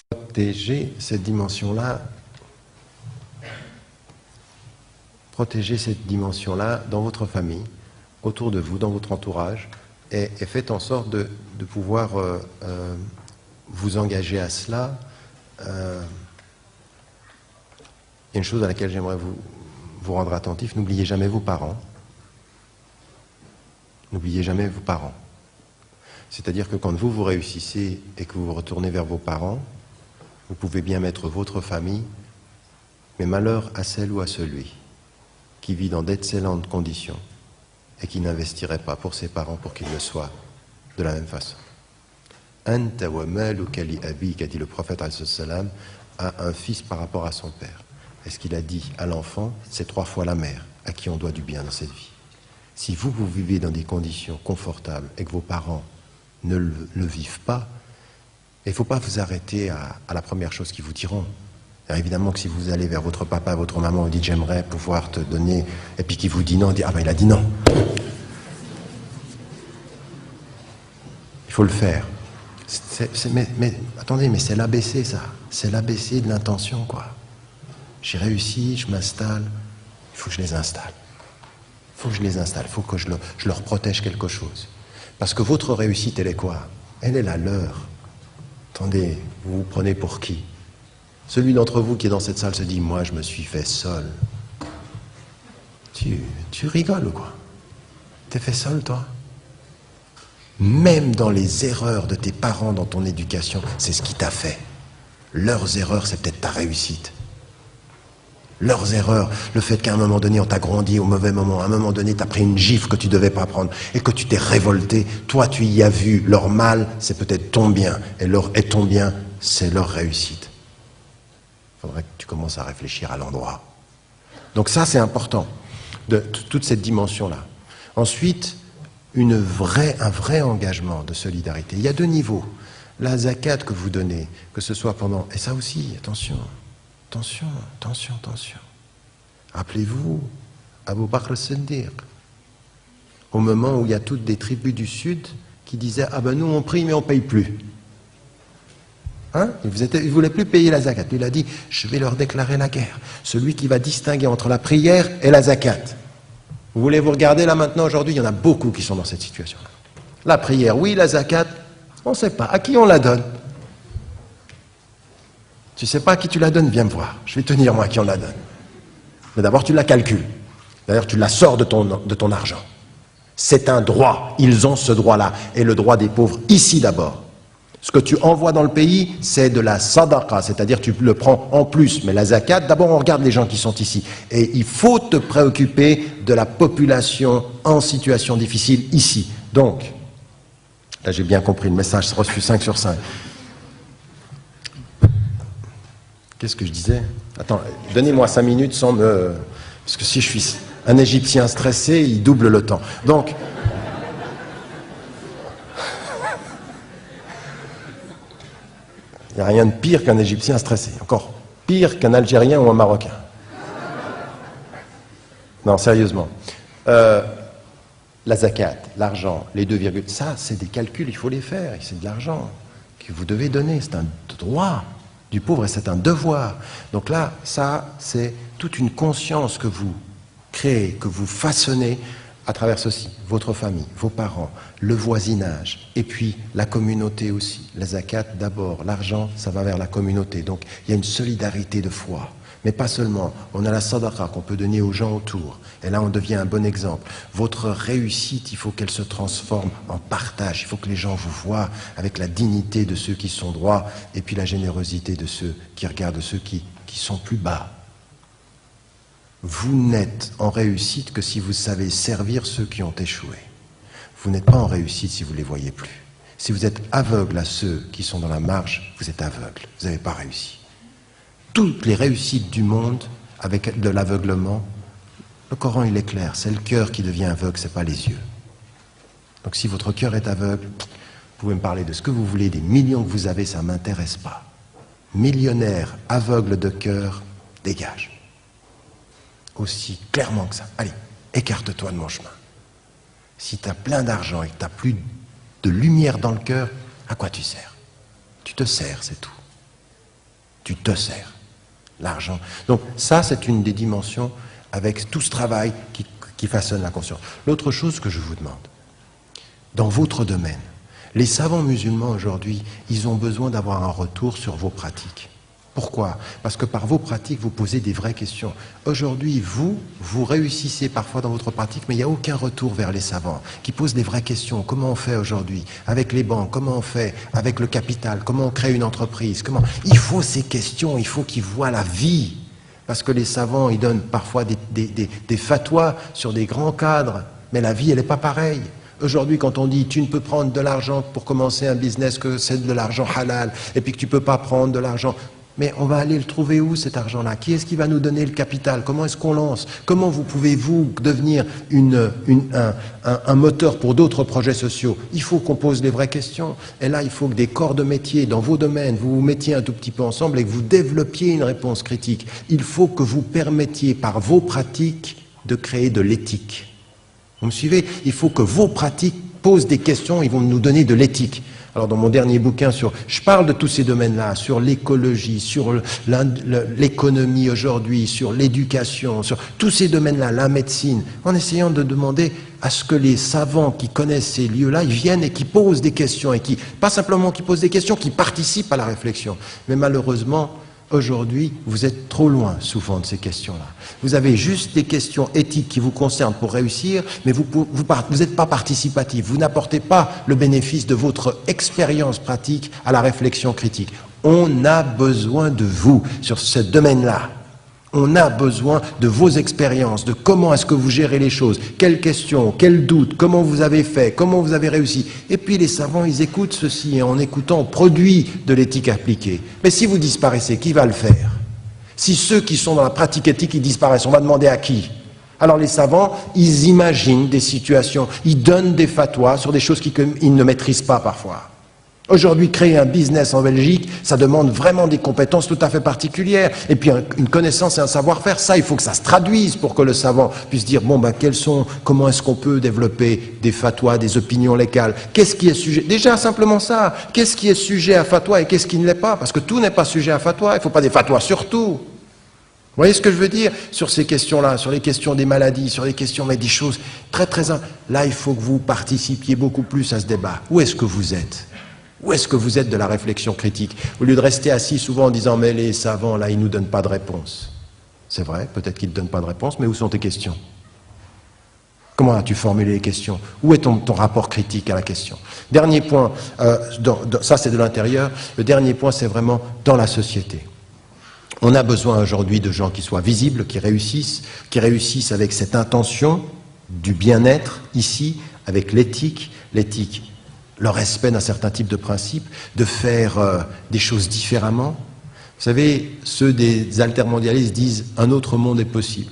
protéger cette dimension-là. Protégez cette dimension-là dans votre famille, autour de vous, dans votre entourage, et faites en sorte de pouvoir vous engager à cela. Il y a une chose à laquelle j'aimerais vous rendre attentif, n'oubliez jamais vos parents. N'oubliez jamais vos parents. C'est-à-dire que quand vous réussissez et que vous vous retournez vers vos parents, vous pouvez bien mettre votre famille, mais malheur à celle ou à celui qui vit dans d'excellentes conditions et qui n'investirait pas pour ses parents pour qu'ils le soient de la même façon. Anta wa maluka li abik, a dit le prophète à un fils par rapport à son père. Et ce qu'il a dit à l'enfant, c'est 3 fois la mère à qui on doit du bien dans cette vie. Si vous vivez dans des conditions confortables et que vos parents ne le vivent pas, il ne faut pas vous arrêter à la première chose qu'ils vous diront. Alors évidemment que si vous allez vers votre papa, votre maman, vous dites j'aimerais pouvoir te donner, et puis qu'il vous dit non, vous dites ah ben il a dit non. Il faut le faire. Mais attendez, mais c'est l'ABC ça. C'est l'ABC de l'intention quoi. J'ai réussi, je m'installe, il faut que je les installe. Il faut que je les installe, il faut que je leur protège quelque chose. Parce que votre réussite, elle est quoi? Elle est la leur. Attendez, vous vous prenez pour qui? Celui d'entre vous qui est dans cette salle se dit, moi je me suis fait seul. Tu rigoles ou quoi? T'es fait seul toi? Même dans les erreurs de tes parents dans ton éducation, c'est ce qui t'a fait. Leurs erreurs, c'est peut-être ta réussite. Leurs erreurs, le fait qu'à un moment donné, on t'a grandi au mauvais moment, à un moment donné, t'as pris une gifle que tu devais pas prendre et que tu t'es révolté, toi tu y as vu leur mal, c'est peut-être ton bien, et ton bien, c'est leur réussite. Il faudrait que tu commences à réfléchir à l'endroit. Donc ça, c'est important, toute cette dimension-là. Ensuite, un vrai engagement de solidarité. Il y a 2 niveaux. La zakat que vous donnez, que ce soit pendant... Et ça aussi, attention. Rappelez-vous, Abu Bakr as-Siddiq, au moment où il y a toutes des tribus du Sud qui disaient « Ah ben nous on prie mais on ne paye plus ». Hein? Il ne voulait plus payer la zakat. Il a dit « Je vais leur déclarer la guerre. Celui qui va distinguer entre la prière et la zakat. » Vous voulez vous regarder là maintenant aujourd'hui, il y en a beaucoup qui sont dans cette situation-là. La prière, oui, la zakat, on ne sait pas. À qui on la donne? Tu ne sais pas à qui tu la donnes, viens me voir. Je vais te dire moi à qui on la donne. Mais d'abord tu la calcules. D'ailleurs tu la sors de ton argent. C'est un droit. Ils ont ce droit-là. Et le droit des pauvres ici d'abord. Ce que tu envoies dans le pays, c'est de la sadaqa, c'est-à-dire tu le prends en plus. Mais la zakat, d'abord on regarde les gens qui sont ici. Et il faut te préoccuper de la population en situation difficile ici. Donc, là j'ai bien compris, le message sera reçu 5 sur 5. Qu'est-ce que je disais? Attends, donnez-moi 5 minutes sans me... Parce que si je suis un Égyptien stressé, il double le temps. Donc... Il n'y a rien de pire qu'un Égyptien stressé. Encore pire qu'un Algérien ou un Marocain. Non, sérieusement. La zakat, l'argent, les 2, ça, c'est des calculs, il faut les faire. C'est de l'argent que vous devez donner. C'est un droit du pauvre et c'est un devoir. Donc là, ça, c'est toute une conscience que vous créez, que vous façonnez à travers ceci, votre famille, vos parents, le voisinage, et puis la communauté aussi. La zakat d'abord, l'argent, ça va vers la communauté. Donc il y a une solidarité de foi. Mais pas seulement, on a la sadaqa qu'on peut donner aux gens autour. Et là, on devient un bon exemple. Votre réussite, il faut qu'elle se transforme en partage. Il faut que les gens vous voient avec la dignité de ceux qui sont droits et puis la générosité de ceux qui regardent ceux qui sont plus bas. Vous n'êtes en réussite que si vous savez servir ceux qui ont échoué. Vous n'êtes pas en réussite si vous ne les voyez plus. Si vous êtes aveugle à ceux qui sont dans la marge, vous êtes aveugle. Vous n'avez pas réussi. Toutes les réussites du monde, avec de l'aveuglement, le Coran il est clair, c'est le cœur qui devient aveugle, ce n'est pas les yeux. Donc si votre cœur est aveugle, vous pouvez me parler de ce que vous voulez, des millions que vous avez, ça ne m'intéresse pas. Millionnaire, aveugle de cœur, dégage. Aussi clairement que ça. Allez, écarte-toi de mon chemin. Si tu as plein d'argent et que tu n'as plus de lumière dans le cœur, à quoi tu sers? Tu te sers, c'est tout. Tu te sers. L'argent. Donc ça, c'est une des dimensions avec tout ce travail qui façonne la conscience. L'autre chose que je vous demande, dans votre domaine, les savants musulmans aujourd'hui, ils ont besoin d'avoir un retour sur vos pratiques. Pourquoi? Parce que par vos pratiques, vous posez des vraies questions. Aujourd'hui, vous réussissez parfois dans votre pratique, mais il n'y a aucun retour vers les savants qui posent des vraies questions. Comment on fait aujourd'hui avec les banques? Comment on fait avec le capital? Comment on crée une entreprise? Il faut ces questions, il faut qu'ils voient la vie. Parce que les savants, ils donnent parfois des fatwas sur des grands cadres, mais la vie, elle n'est pas pareille. Aujourd'hui, quand on dit tu ne peux prendre de l'argent pour commencer un business que c'est de l'argent halal, et puis que tu ne peux pas prendre de l'argent... Mais on va aller le trouver où cet argent-là? Qui est-ce qui va nous donner le capital? Comment est-ce qu'on lance? Comment vous pouvez-vous devenir un moteur pour d'autres projets sociaux? Il faut qu'on pose les vraies questions. Et là, il faut que des corps de métier dans vos domaines, vous vous mettiez un tout petit peu ensemble et que vous développiez une réponse critique. Il faut que vous permettiez par vos pratiques de créer de l'éthique. Vous me suivez? Il faut que vos pratiques posent des questions, ils vont nous donner de l'éthique. Alors dans mon dernier bouquin, je parle de tous ces domaines-là, sur l'écologie, sur l'économie aujourd'hui, sur l'éducation, sur tous ces domaines-là, la médecine, en essayant de demander à ce que les savants qui connaissent ces lieux-là, ils viennent et qui posent des questions, et qui, pas simplement qui posent des questions, qui participent à la réflexion. Mais malheureusement, aujourd'hui, vous êtes trop loin souvent de ces questions-là. Vous avez juste des questions éthiques qui vous concernent pour réussir, mais vous n'êtes pas participatif, vous n'apportez pas le bénéfice de votre expérience pratique à la réflexion critique. On a besoin de vous sur ce domaine-là. On a besoin de vos expériences, de comment est-ce que vous gérez les choses, quelles questions, quels doutes, comment vous avez fait, comment vous avez réussi. Et puis les savants, ils écoutent ceci, et en écoutant, on produit de l'éthique appliquée. Mais si vous disparaissez, qui va le faire? Si ceux qui sont dans la pratique éthique, ils disparaissent, on va demander à qui? Alors les savants, ils imaginent des situations, ils donnent des fatwas sur des choses qu'ils ne maîtrisent pas parfois. Aujourd'hui, créer un business en Belgique, ça demande vraiment des compétences tout à fait particulières. Et puis une connaissance et un savoir-faire, ça, il faut que ça se traduise pour que le savant puisse dire, bon, ben, comment est-ce qu'on peut développer des fatwas, des opinions légales? Qu'est-ce qui est sujet? Déjà, simplement ça. Qu'est-ce qui est sujet à fatwa et qu'est-ce qui ne l'est pas? Parce que tout n'est pas sujet à fatwa. Il ne faut pas des fatwas sur tout. Vous voyez ce que je veux dire sur ces questions-là, sur les questions des maladies, sur les questions, mais des choses très, très... Là, il faut que vous participiez beaucoup plus à ce débat. Où est-ce que vous êtes? Où est-ce que vous êtes de la réflexion critique? Au lieu de rester assis souvent en disant « mais les savants, là, ils ne nous donnent pas de réponse ». C'est vrai, peut-être qu'ils ne donnent pas de réponse, mais où sont tes questions? Comment as-tu formulé les questions? Où est ton rapport critique à la question? Dernier point, ça c'est de l'intérieur, le dernier point c'est vraiment dans la société. On a besoin aujourd'hui de gens qui soient visibles, qui réussissent avec cette intention du bien-être ici, avec l'éthique, le respect d'un certain type de principes, de faire des choses différemment. Vous savez, ceux des altermondialistes disent « un autre monde est possible ».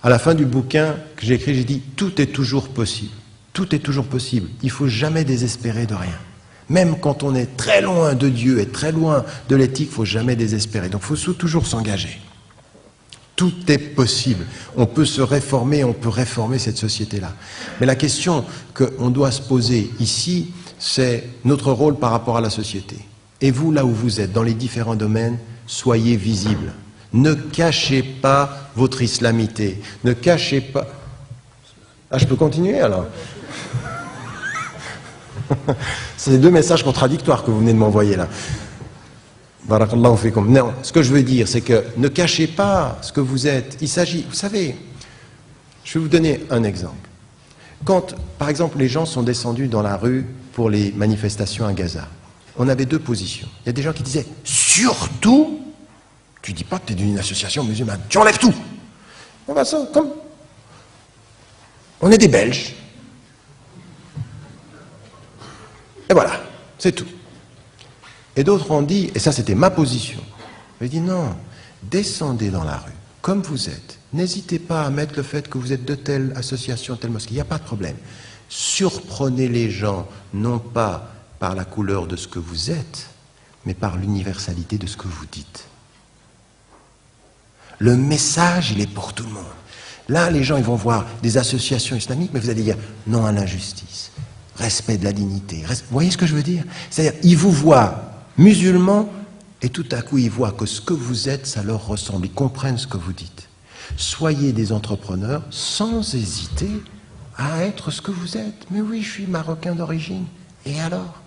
À la fin du bouquin que j'ai écrit, j'ai dit « tout est toujours possible ». Tout est toujours possible. Il ne faut jamais désespérer de rien. Même quand on est très loin de Dieu et très loin de l'éthique, il ne faut jamais désespérer. Donc il faut toujours s'engager. Tout est possible. On peut se réformer, on peut réformer cette société-là. Mais la question qu'on doit se poser ici, c'est notre rôle par rapport à la société. Et vous, là où vous êtes, dans les différents domaines, soyez visibles. Ne cachez pas votre islamité. Ne cachez pas... Ah, je peux continuer alors? C'est deux messages contradictoires que vous venez de m'envoyer là. Barakallahu fikum. Non, ce que je veux dire, c'est que ne cachez pas ce que vous êtes. Il s'agit, vous savez, je vais vous donner un exemple. Quand, par exemple, les gens sont descendus dans la rue pour les manifestations à Gaza, on avait deux positions. Il y a des gens qui disaient, surtout, tu dis pas que tu es d'une association musulmane, tu enlèves tout. On va ça, comme... On est des Belges. Et voilà, c'est tout. Et d'autres ont dit, et ça c'était ma position, j'ai dit non, descendez dans la rue, comme vous êtes. N'hésitez pas à mettre le fait que vous êtes de telle association, telle mosquée, il n'y a pas de problème. Surprenez les gens, non pas par la couleur de ce que vous êtes, mais par l'universalité de ce que vous dites. Le message, il est pour tout le monde. Là, les gens, ils vont voir des associations islamiques, mais vous allez dire non à l'injustice, respect de la dignité. Vous voyez ce que je veux dire? C'est-à-dire, ils vous voient musulmans, et tout à coup, ils voient que ce que vous êtes, ça leur ressemble. Ils comprennent ce que vous dites. Soyez des entrepreneurs sans hésiter à être ce que vous êtes. Mais oui, je suis marocain d'origine. Et alors?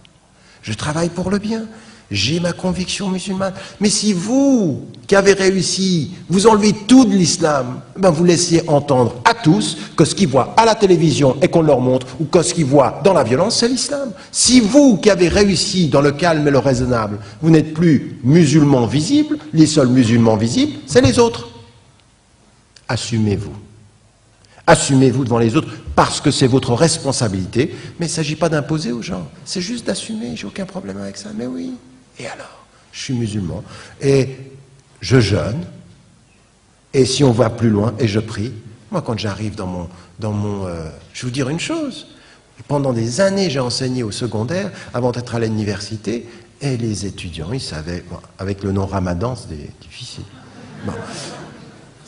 Je travaille pour le bien. J'ai ma conviction musulmane. Mais si vous, qui avez réussi, vous enlevez tout de l'islam, ben vous laissiez entendre à tous que ce qu'ils voient à la télévision et qu'on leur montre, ou que ce qu'ils voient dans la violence, c'est l'islam. Si vous, qui avez réussi dans le calme et le raisonnable, vous n'êtes plus musulmans visibles, les seuls musulmans visibles, c'est les autres. Assumez-vous. Assumez-vous devant les autres parce que c'est votre responsabilité, mais il ne s'agit pas d'imposer aux gens, c'est juste d'assumer, j'ai aucun problème avec ça, mais oui. Et alors, je suis musulman, et je jeûne, et si on va plus loin, et je prie. Moi, quand j'arrive dans mon je vais vous dire une chose, pendant des années, j'ai enseigné au secondaire, avant d'être à l'université, et les étudiants, ils savaient, bon, avec le nom Ramadan, c'est difficile. Bon.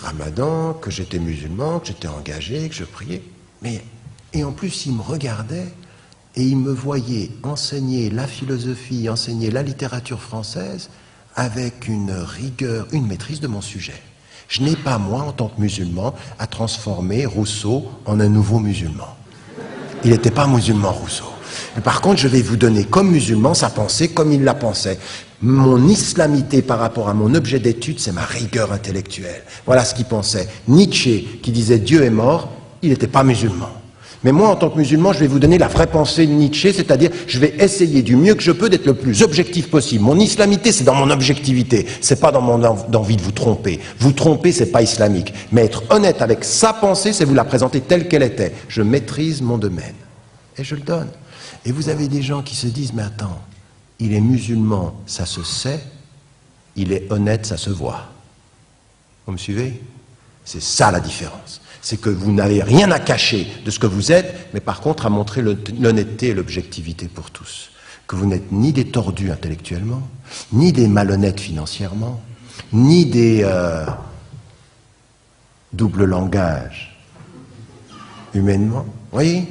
Ramadan, que j'étais musulman, que j'étais engagé, que je priais, et en plus, ils me regardaient, et il me voyait enseigner la philosophie, enseigner la littérature française avec une rigueur, une maîtrise de mon sujet. Je n'ai pas, moi, en tant que musulman, à transformer Rousseau en un nouveau musulman. Il n'était pas musulman, Rousseau. Mais par contre, je vais vous donner comme musulman sa pensée comme il la pensait. Mon islamité par rapport à mon objet d'étude, c'est ma rigueur intellectuelle. Voilà ce qu'il pensait. Nietzsche, qui disait Dieu est mort, il n'était pas musulman. Mais moi, en tant que musulman, je vais vous donner la vraie pensée de Nietzsche, c'est-à-dire, je vais essayer du mieux que je peux d'être le plus objectif possible. Mon islamité, c'est dans mon objectivité, c'est pas dans mon envie de vous tromper. Vous tromper, c'est pas islamique. Mais être honnête avec sa pensée, c'est vous la présenter telle qu'elle était. Je maîtrise mon domaine. Et je le donne. Et vous avez des gens qui se disent, mais attends, il est musulman, ça se sait, il est honnête, ça se voit. Vous me suivez? C'est ça la différence. C'est que vous n'avez rien à cacher de ce que vous êtes, mais par contre à montrer l'honnêteté et l'objectivité pour tous. Que vous n'êtes ni des tordus intellectuellement, ni des malhonnêtes financièrement, ni des double langage humainement. Vous voyez?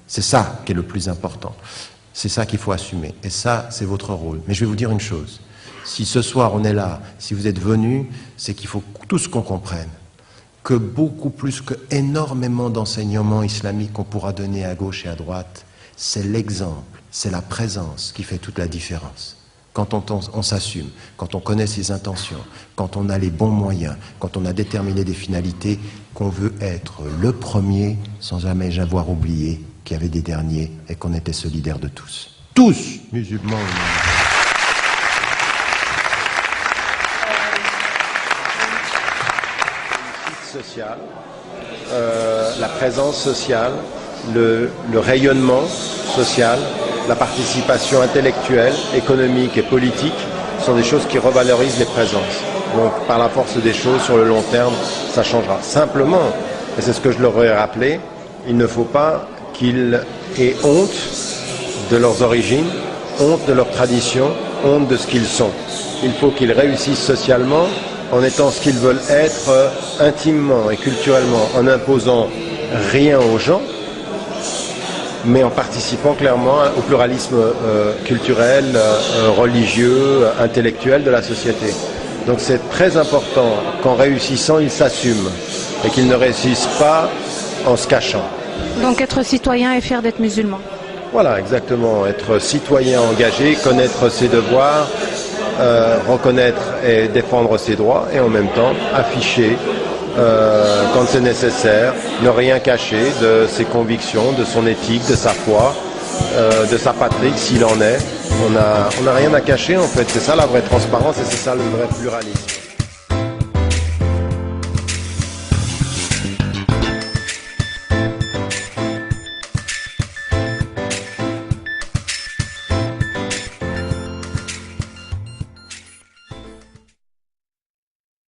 C'est ça qui est le plus important. C'est ça qu'il faut assumer. Et ça, c'est votre rôle. Mais je vais vous dire une chose. Si ce soir on est là, si vous êtes venus, c'est qu'il faut tous qu'on comprenne que beaucoup plus que énormément d'enseignements islamiques qu'on pourra donner à gauche et à droite, c'est l'exemple, c'est la présence qui fait toute la différence. Quand on s'assume, quand on connaît ses intentions, quand on a les bons moyens, quand on a déterminé des finalités, qu'on veut être le premier sans jamais avoir oublié qu'il y avait des derniers et qu'on était solidaires de tous. Tous, musulmans. Sociale, la présence sociale, le rayonnement social, la participation intellectuelle, économique et politique sont des choses qui revalorisent les présences. Donc par la force des choses, sur le long terme, ça changera. Simplement, et c'est ce que je leur ai rappelé, il ne faut pas qu'ils aient honte de leurs origines, honte de leurs traditions, honte de ce qu'ils sont. Il faut qu'ils réussissent socialement en étant ce qu'ils veulent être intimement et culturellement, en imposant rien aux gens, mais en participant clairement au pluralisme culturel, religieux, intellectuel de la société. Donc c'est très important qu'en réussissant, ils s'assument et qu'ils ne réussissent pas en se cachant. Donc être citoyen et fier d'être musulman. Voilà, exactement. Être citoyen engagé, connaître ses devoirs, reconnaître et défendre ses droits et en même temps afficher quand c'est nécessaire, ne rien cacher de ses convictions, de son éthique, de sa foi, de sa patrie s'il en est. On n'a rien à cacher en fait, c'est ça la vraie transparence et c'est ça le vrai pluralisme.